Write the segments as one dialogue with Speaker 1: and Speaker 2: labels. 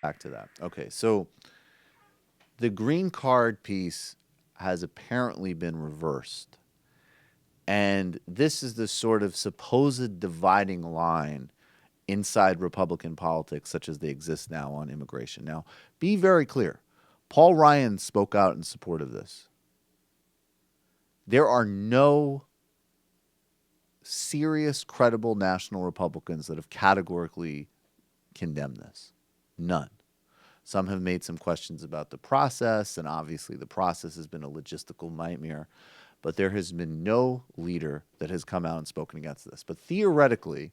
Speaker 1: back to that. Okay, so the green card piece has apparently been reversed. And this is the sort of supposed dividing line inside Republican politics, such as they exist now on immigration. Now, be very clear. Paul Ryan spoke out in support of this. There are no serious, credible national Republicans that have categorically condemned this. None. Some have made some questions about the process, and obviously the process has been a logistical nightmare. But there has been no leader that has come out and spoken against this. But theoretically,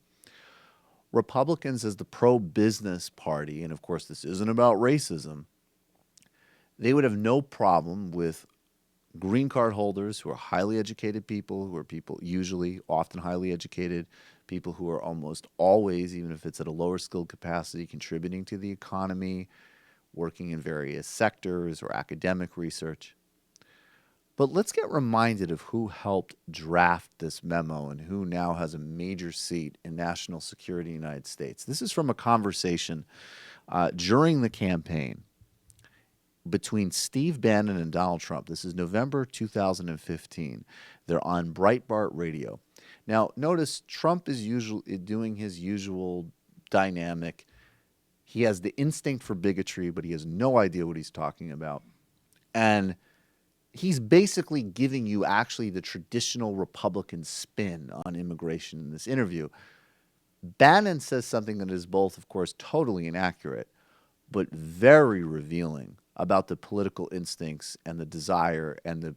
Speaker 1: Republicans as the pro-business party, and of course this isn't about racism, they would have no problem with green card holders who are highly educated people, who are people usually often highly educated, people who are almost always, even if it's at a lower skilled capacity, contributing to the economy, working in various sectors or academic research. But let's get reminded of who helped draft this memo and who now has a major seat in national security in the United States. This is from a conversation during the campaign between Steve Bannon and Donald Trump. This is November 2015. They're on Breitbart Radio. Now, notice Trump is doing his usual dynamic. He has the instinct for bigotry, but he has no idea what he's talking about. And he's basically giving you actually the traditional Republican spin on immigration in this interview. Bannon says something that is both, of course, totally inaccurate, but very revealing about the political instincts and the desire and the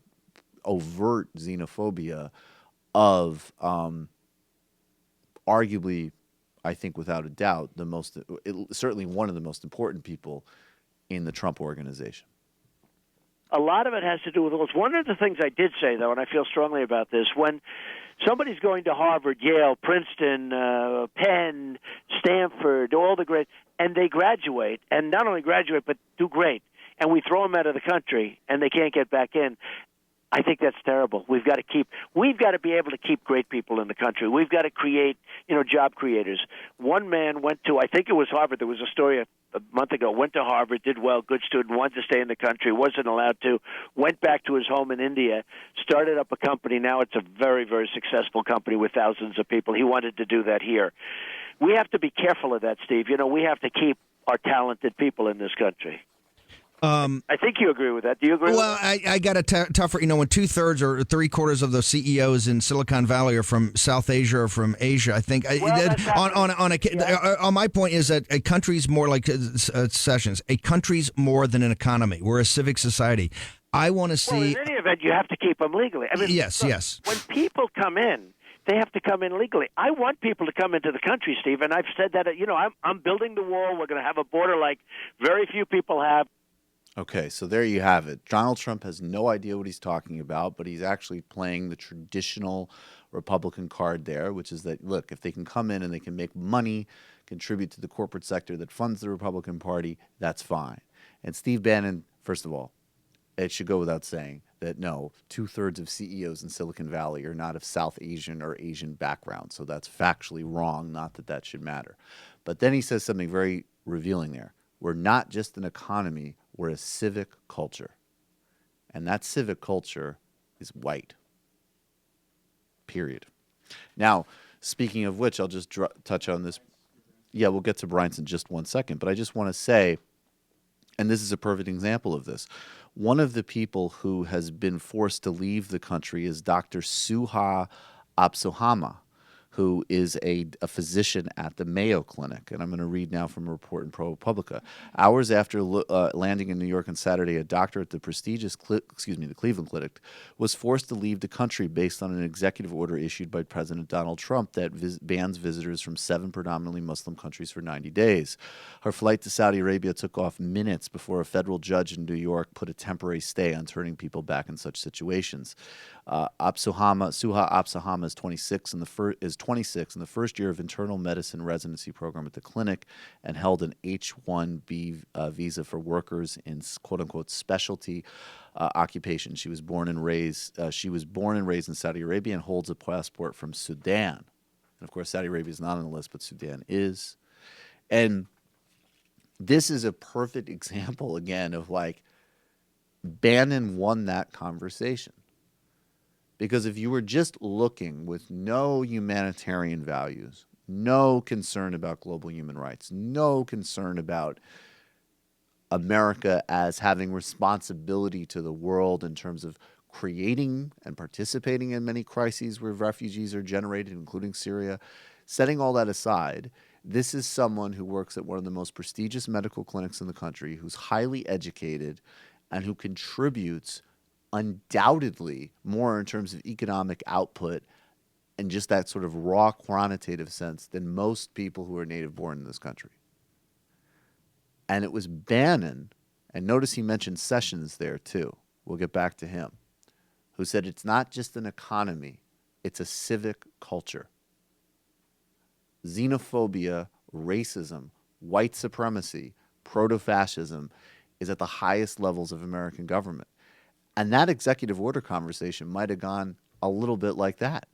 Speaker 1: overt xenophobia of arguably, I think without a doubt, certainly one of the most important people in the Trump organization.
Speaker 2: A lot of it has to do with rules. One of the things I did say, though, and I feel strongly about this, when somebody's going to Harvard, Yale, Princeton, Penn, Stanford, all the great, and they graduate, and not only graduate, but do great, and we throw them out of the country, and they can't get back in, I think that's terrible. We've got to be able to keep great people in the country. We've got to create, job creators. One man went to, I think it was Harvard. There was a story a month ago. Went to Harvard, did well, good student, wanted to stay in the country, wasn't allowed to. Went back to his home in India, started up a company. Now it's a very, very successful company with thousands of people. He wanted to do that here. We have to be careful of that, Steve. We have to keep our talented people in this country. I think you agree with that. Do you agree with that?
Speaker 3: Well, I got a tougher, when 2/3 or 3/4 of the CEOs in Silicon Valley are from South Asia or from Asia, I think. My point is that a country's more like Sessions. A country's more than an economy. We're a civic society. I want to see.
Speaker 2: Well, in any event, you have to keep them legally.
Speaker 3: Yes.
Speaker 2: When people come in, they have to come in legally. I want people to come into the country, Steve, and I've said that. I'm building the wall. We're going to have a border like very few people have.
Speaker 1: Okay, so there you have it. Donald Trump has no idea what he's talking about, but he's actually playing the traditional Republican card there, which is that, look, if they can come in and they can make money, contribute to the corporate sector that funds the Republican Party, that's fine. And Steve Bannon, first of all, it should go without saying that, no, 2/3 of CEOs in Silicon Valley are not of South Asian or Asian background, so that's factually wrong, not that that should matter. But then he says something very revealing there. We're not just an economy, we're a civic culture. And that civic culture is white. Period. Now, speaking of which, I'll just touch on this. Yeah, we'll get to Bryant's in just one second. But I just want to say, and this is a perfect example of this, one of the people who has been forced to leave the country is Dr. Suha Absohama, who is a physician at the Mayo Clinic. And I'm going to read now from a report in ProPublica. Hours after landing in New York on Saturday, a doctor at the prestigious the Cleveland Clinic was forced to leave the country based on an executive order issued by President Donald Trump that bans visitors from 7 predominantly Muslim countries for 90 days. Her flight to Saudi Arabia took off minutes before a federal judge in New York put a temporary stay on turning people back in such situations. Suha Absohama is 26 in the first year of internal medicine residency program at the clinic and held an H-1B visa for workers in quote-unquote specialty occupation. She was born and raised in Saudi Arabia and holds a passport from Sudan. And of course, Saudi Arabia is not on the list, but Sudan is. And this is a perfect example again of like Bannon won that conversation. Because if you were just looking with no humanitarian values, no concern about global human rights, no concern about America as having responsibility to the world in terms of creating and participating in many crises where refugees are generated, including Syria, setting all that aside, this is someone who works at one of the most prestigious medical clinics in the country, who's highly educated, and who contributes undoubtedly more in terms of economic output and just that sort of raw quantitative sense than most people who are native born in this country. And it was Bannon, and notice he mentioned Sessions there too. We'll get back to him, who said it's not just an economy, it's a civic culture. Xenophobia, racism, white supremacy, proto-fascism is at the highest levels of American government. And that executive order conversation might have gone a little bit like that,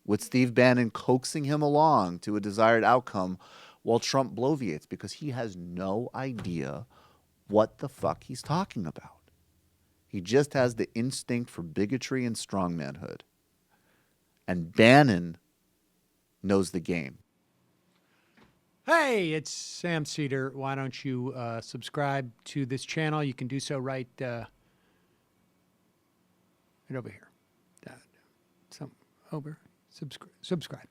Speaker 1: with Steve Bannon coaxing him along to a desired outcome while Trump bloviates because he has no idea what the fuck he's talking about. He just has the instinct for bigotry and strongmanhood. And Bannon knows the game.
Speaker 4: Hey, it's Sam Seder. Why don't you subscribe to this channel? You can do so right over here. Over. Subscribe.